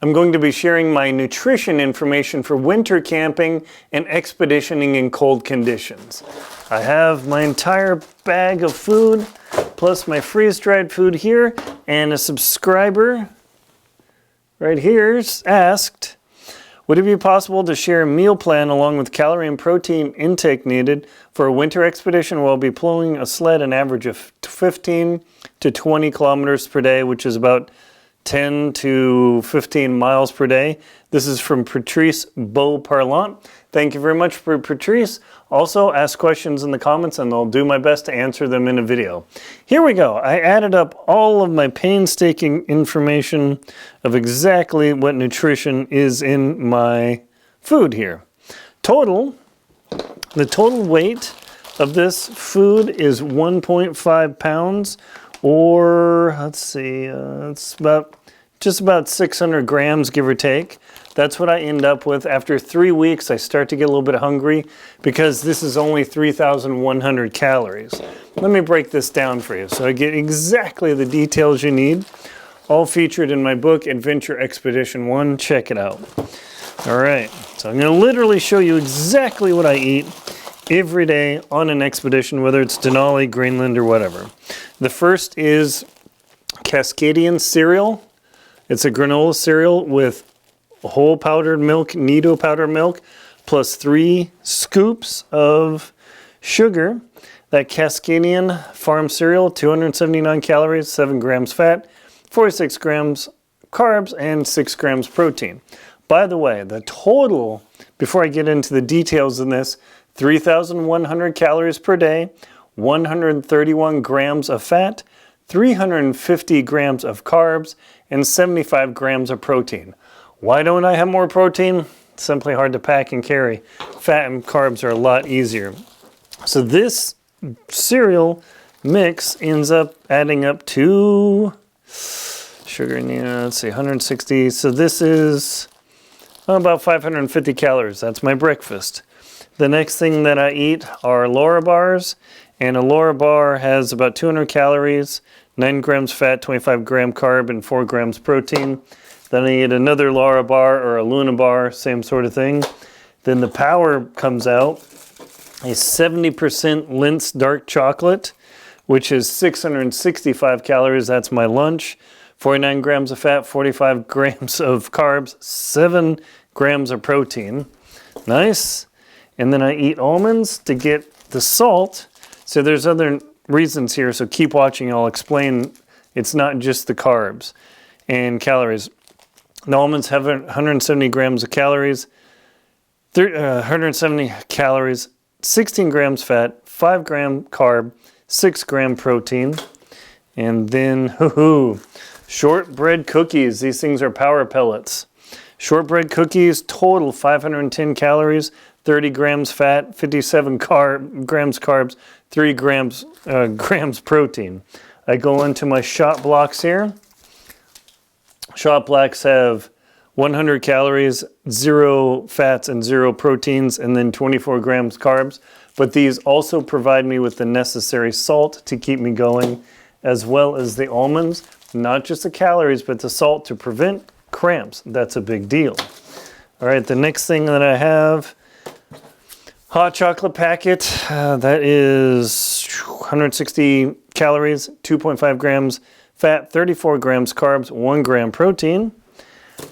I'm going to be sharing my nutrition information for winter camping and expeditioning in cold conditions. I have my entire bag of food, plus my freeze-dried food here, and a subscriber right here asked, would it be possible to share a meal plan along with calorie and protein intake needed for a winter expedition while be pulling a sled an average of 15 to 20 kilometers per day, which is about 10 to 15 miles per day? This is from Patrice Beauparlant. Thank you very much for Patrice. Also, ask questions in the comments and I'll do my best to answer them in a video. Here we go. I added up all of my painstaking information of exactly what nutrition is in my food here. The total weight of this food is 1.5 pounds, or let's see, it's just about 600 grams, give or take. That's what I end up with. After 3 weeks, I start to get a little bit hungry because this is only 3,100 calories. Let me break this down for you so I get exactly the details you need, all featured in my book, Adventure Expedition 1. Check it out. All right, so I'm going to literally show you exactly what I eat every day on an expedition, whether it's Denali, Greenland, or whatever. The first is Cascadian cereal. It's a granola cereal with whole powdered milk, Nido powdered milk, plus 3 scoops of sugar. That Cascadian farm cereal, 279 calories, 7 grams fat, 46 grams carbs, and 6 grams protein. By the way, the total, before I get into the details in this, 3,100 calories per day, 131 grams of fat, 350 grams of carbs, and 75 grams of protein. Why don't I have more protein? It's simply hard to pack and carry. Fat and carbs are a lot easier. So this cereal mix ends up adding up to sugar, let's see, 160. So this is about 550 calories. That's my breakfast. The next thing that I eat are Laura bars, and a Laura bar has about 200 calories, 9 grams fat, 25 gram carb, and 4 grams protein. Then I eat another Laura bar or a Luna bar, same sort of thing. Then the Power comes out, a 70% Lindt dark chocolate, which is 665 calories. That's my lunch. 49 grams of fat, 45 grams of carbs, 7 grams of protein. Nice. And then I eat almonds to get the salt. So there's other reasons here, so keep watching. I'll explain. It's not just the carbs and calories. The almonds have 170 grams of calories, 170 calories, 16 grams fat, 5 gram carb, 6 gram protein. And then, shortbread cookies. These things are power pellets. Shortbread cookies, total 510 calories, 30 grams fat, 57 grams carbs, 3 grams protein. I go into my shot blocks here. Shot blocks have 100 calories, 0 fats, and 0 proteins, and then 24 grams carbs. But these also provide me with the necessary salt to keep me going, as well as the almonds. Not just the calories, but the salt to prevent cramps. That's a big deal. All right, the next thing that I have, hot chocolate packet. That is 160 calories, 2.5 grams fat, 34 grams carbs, 1 gram protein.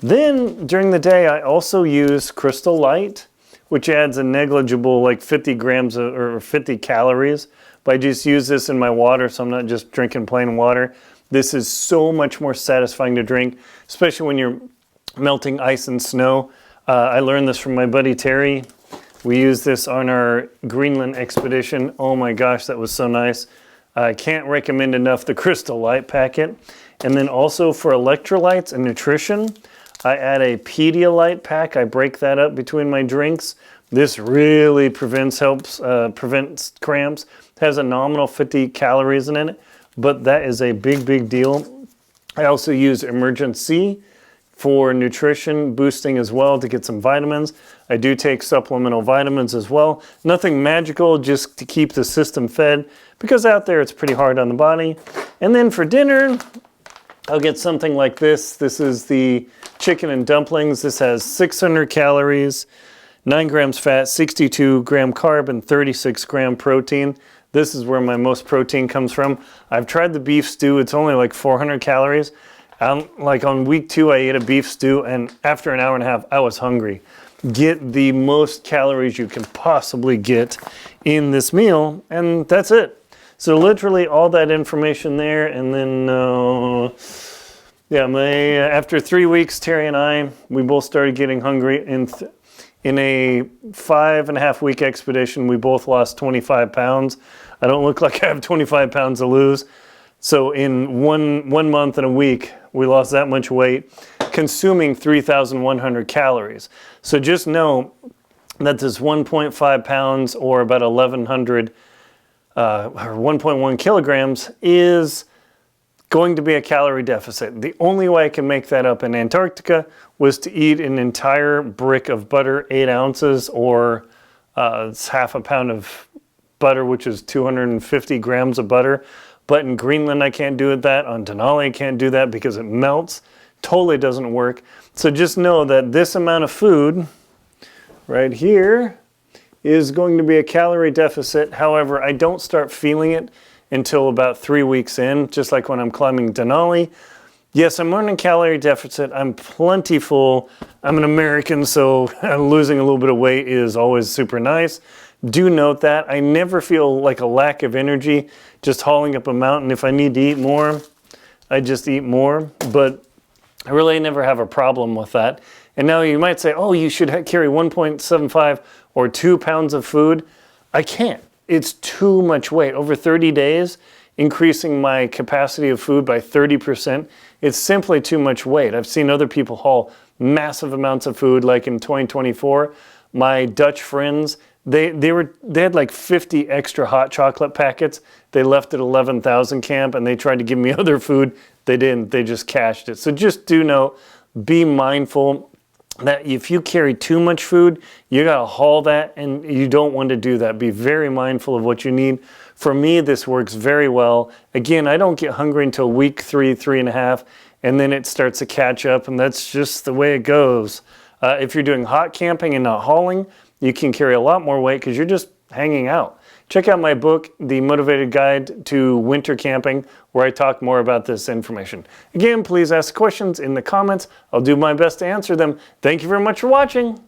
Then during the day, I also use Crystal Light, which adds a negligible like 50 grams or 50 calories. But I just use this in my water, so I'm not just drinking plain water. This is so much more satisfying to drink, especially when you're melting ice and snow. I learned this from my buddy Terry. We used this on our Greenland expedition. Oh my gosh, that was so nice. I can't recommend enough the Crystal Light packet. And then also for electrolytes and nutrition, I add a Pedialyte pack. I break that up between my drinks. This really prevents cramps. It has a nominal 50 calories in it, but that is a big, big deal. I also use Emergency for nutrition boosting as well to get some vitamins. I do take supplemental vitamins as well. Nothing magical, just to keep the system fed, because out there it's pretty hard on the body. And then for dinner, I'll get something like this. This is the chicken and dumplings. This has 600 calories, 9 grams fat, 62 gram carb, and 36 gram protein. This is where my most protein comes from. I've tried the beef stew. It's only like 400 calories. Like on week 2, I ate a beef stew, and after an hour and a half, I was hungry. Get the most calories you can possibly get in this meal, and that's it. So literally all that information there, and then after 3 weeks, Terry and I, we both started getting hungry. In a 5.5 week expedition, we both lost 25 pounds. I don't look like I have 25 pounds to lose. So in one month and a week, we lost that much weight, consuming 3,100 calories. So just know that this 1.5 pounds or about 1,100 or 1.1 kilograms is going to be a calorie deficit. The only way I can make that up in Antarctica was to eat an entire brick of butter, 8 ounces, or it's half a pound of butter, which is 250 grams of butter. But in Greenland, I can't do that. On Denali, I can't do that because it melts. Totally doesn't work. So just know that this amount of food right here is going to be a calorie deficit. However, I don't start feeling it until about 3 weeks in, just like when I'm climbing Denali. Yes, I'm on a calorie deficit. I'm plentiful. I'm an American, so losing a little bit of weight is always super nice. Do note that I never feel like a lack of energy just hauling up a mountain. If I need to eat more, I just eat more. But I really never have a problem with that. And now you might say, oh, you should carry 1.75 or 2 pounds of food. I can't. It's too much weight. Over 30 days, increasing my capacity of food by 30%, it's simply too much weight. I've seen other people haul massive amounts of food, like in 2024. My Dutch friends, they had like 50 extra hot chocolate packets. They left at 11,000 camp and they tried to give me other food. They didn't. They just cached it. So just do know, be mindful that if you carry too much food, you got to haul that, and you don't want to do that. Be very mindful of what you need. For me, this works very well. Again, I don't get hungry until week 3, 3.5, and then it starts to catch up, and that's just the way it goes. If you're doing hot camping and not hauling, you can carry a lot more weight because you're just hanging out. Check out my book, The Motivated Guide to Winter Camping, where I talk more about this information. Again, please ask questions in the comments. I'll do my best to answer them. Thank you very much for watching.